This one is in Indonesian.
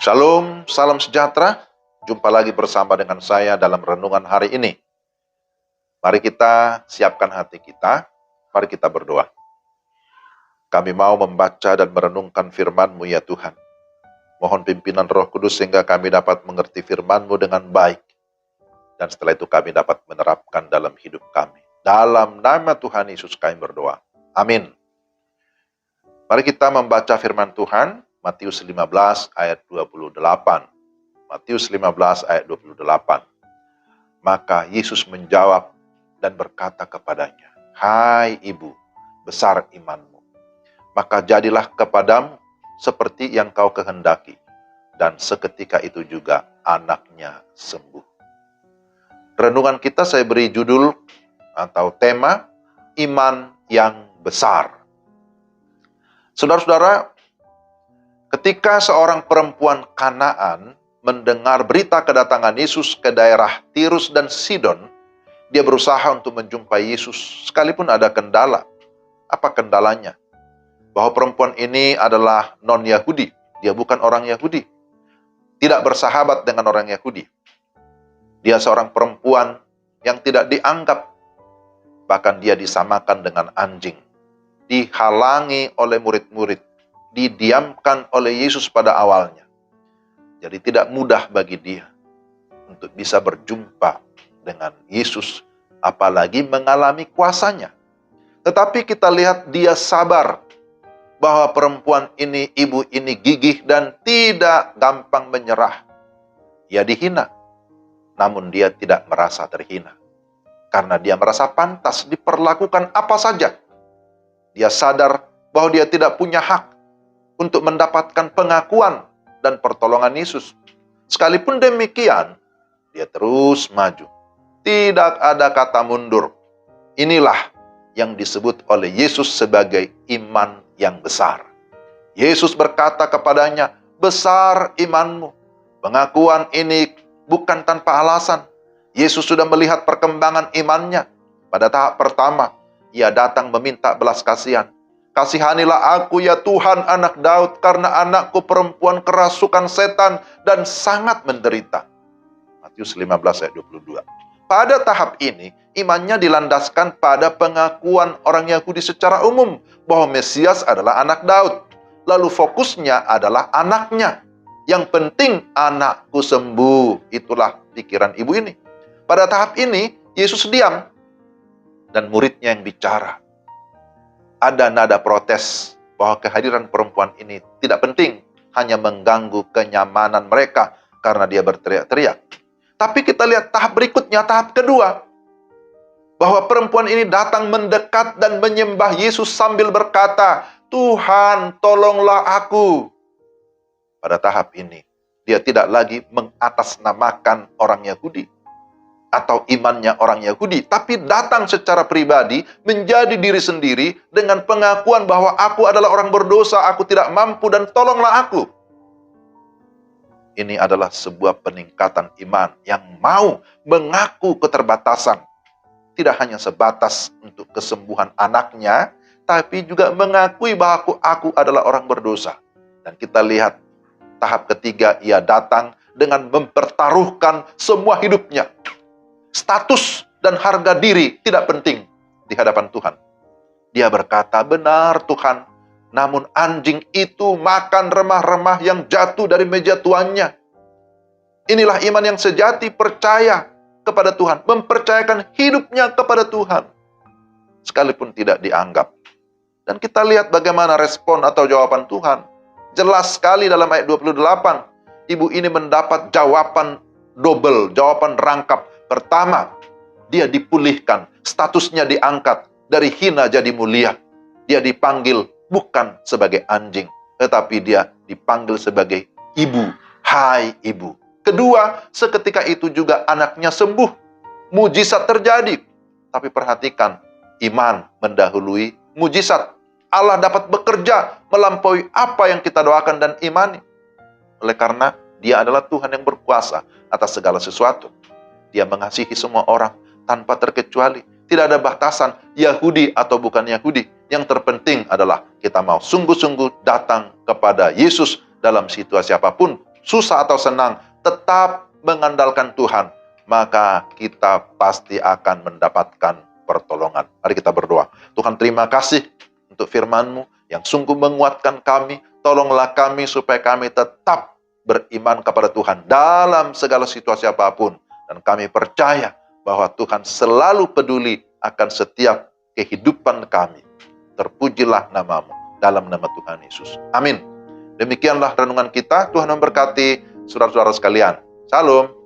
Shalom, salam sejahtera. Jumpa lagi bersama dengan saya dalam renungan hari ini. Mari kita siapkan hati kita, mari kita berdoa. Kami mau membaca dan merenungkan firman-Mu ya Tuhan. Mohon pimpinan Roh Kudus sehingga kami dapat mengerti firman-Mu dengan baik. Dan setelah itu kami dapat menerapkan dalam hidup kami. Dalam nama Tuhan Yesus kami berdoa. Amin. Mari kita membaca firman Tuhan, Matius 15 ayat 28. Matius 15 ayat 28. Maka Yesus menjawab dan berkata kepadanya, "Hai ibu, besar imanmu. Maka jadilah kepadamu seperti yang kau kehendaki." Dan seketika itu juga anaknya sembuh. Renungan kita saya beri judul atau tema, Iman yang Besar. Saudara-saudara, ketika seorang perempuan Kanaan mendengar berita kedatangan Yesus ke daerah Tirus dan Sidon, dia berusaha untuk menjumpai Yesus sekalipun ada kendala. Apa kendalanya? Bahwa perempuan ini adalah non-Yahudi, dia bukan orang Yahudi, tidak bersahabat dengan orang Yahudi. Dia seorang perempuan yang tidak dianggap, bahkan dia disamakan dengan anjing. Dihalangi oleh murid-murid, didiamkan oleh Yesus pada awalnya. Jadi tidak mudah bagi dia untuk bisa berjumpa dengan Yesus, apalagi mengalami kuasanya. Tetapi kita lihat dia sabar, bahwa perempuan ini, ibu ini gigih dan tidak gampang menyerah. Ia dihina, namun dia tidak merasa terhina. Karena dia merasa pantas diperlakukan apa saja. Dia sadar bahwa dia tidak punya hak untuk mendapatkan pengakuan dan pertolongan Yesus. Sekalipun demikian, dia terus maju. Tidak ada kata mundur. Inilah yang disebut oleh Yesus sebagai iman yang besar. Yesus berkata kepadanya, "Besar imanmu." Pengakuan ini bukan tanpa alasan. Yesus sudah melihat perkembangan imannya. Pada tahap pertama, ia datang meminta belas kasihan. "Kasihanilah aku ya Tuhan, anak Daud, karena anakku perempuan kerasukan setan dan sangat menderita." Matius 15 ayat 22. Pada tahap ini, imannya dilandaskan pada pengakuan orang Yahudi secara umum bahwa Mesias adalah anak Daud. Lalu fokusnya adalah anaknya. Yang penting anakku sembuh. Itulah pikiran ibu ini. Pada tahap ini, Yesus diam dan muridnya yang bicara. Ada nada protes bahwa kehadiran perempuan ini tidak penting, hanya mengganggu kenyamanan mereka karena dia berteriak-teriak. Tapi kita lihat tahap berikutnya, tahap kedua, bahwa perempuan ini datang mendekat dan menyembah Yesus sambil berkata, "Tuhan, tolonglah aku." Pada tahap ini, dia tidak lagi mengatasnamakan orang Yahudi atau imannya orang Yahudi, tapi datang secara pribadi menjadi diri sendiri dengan pengakuan bahwa aku adalah orang berdosa, aku tidak mampu dan tolonglah aku. Ini adalah sebuah peningkatan iman yang mau mengaku keterbatasan. Tidak hanya sebatas untuk kesembuhan anaknya, tapi juga mengakui bahwa aku adalah orang berdosa. Dan kita lihat tahap ketiga, ia datang dengan mempertaruhkan semua hidupnya. Status dan harga diri tidak penting di hadapan Tuhan. Dia berkata, "Benar Tuhan, namun anjing itu makan remah-remah yang jatuh dari meja tuannya." Inilah iman yang sejati, percaya kepada Tuhan, mempercayakan hidupnya kepada Tuhan, sekalipun tidak dianggap. Dan kita lihat bagaimana respon atau jawaban Tuhan. Jelas sekali dalam ayat 28, ibu ini mendapat jawaban double, jawaban rangkap. Pertama, dia dipulihkan, statusnya diangkat, dari hina jadi mulia. Dia dipanggil bukan sebagai anjing, tetapi dia dipanggil sebagai ibu. Hai ibu. Kedua, seketika itu juga anaknya sembuh. Mujizat terjadi. Tapi perhatikan, iman mendahului mujizat. Allah dapat bekerja melampaui apa yang kita doakan dan imani. Oleh karena dia adalah Tuhan yang berkuasa atas segala sesuatu. Dia mengasihi semua orang tanpa terkecuali. Tidak ada batasan Yahudi atau bukan Yahudi. Yang terpenting adalah kita mau sungguh-sungguh datang kepada Yesus dalam situasi apapun. susah atau senang, tetap mengandalkan Tuhan, maka kita pasti akan mendapatkan pertolongan. Mari kita berdoa. Tuhan, terima kasih untuk firman-Mu yang sungguh menguatkan kami. Tolonglah kami supaya kami tetap beriman kepada Tuhan dalam segala situasi apapun. Dan kami percaya bahwa Tuhan selalu peduli akan setiap kehidupan kami. Terpujilah nama-Mu dalam nama Tuhan Yesus. Amin. Demikianlah renungan kita. Tuhan memberkati saudara-saudara sekalian. Shalom.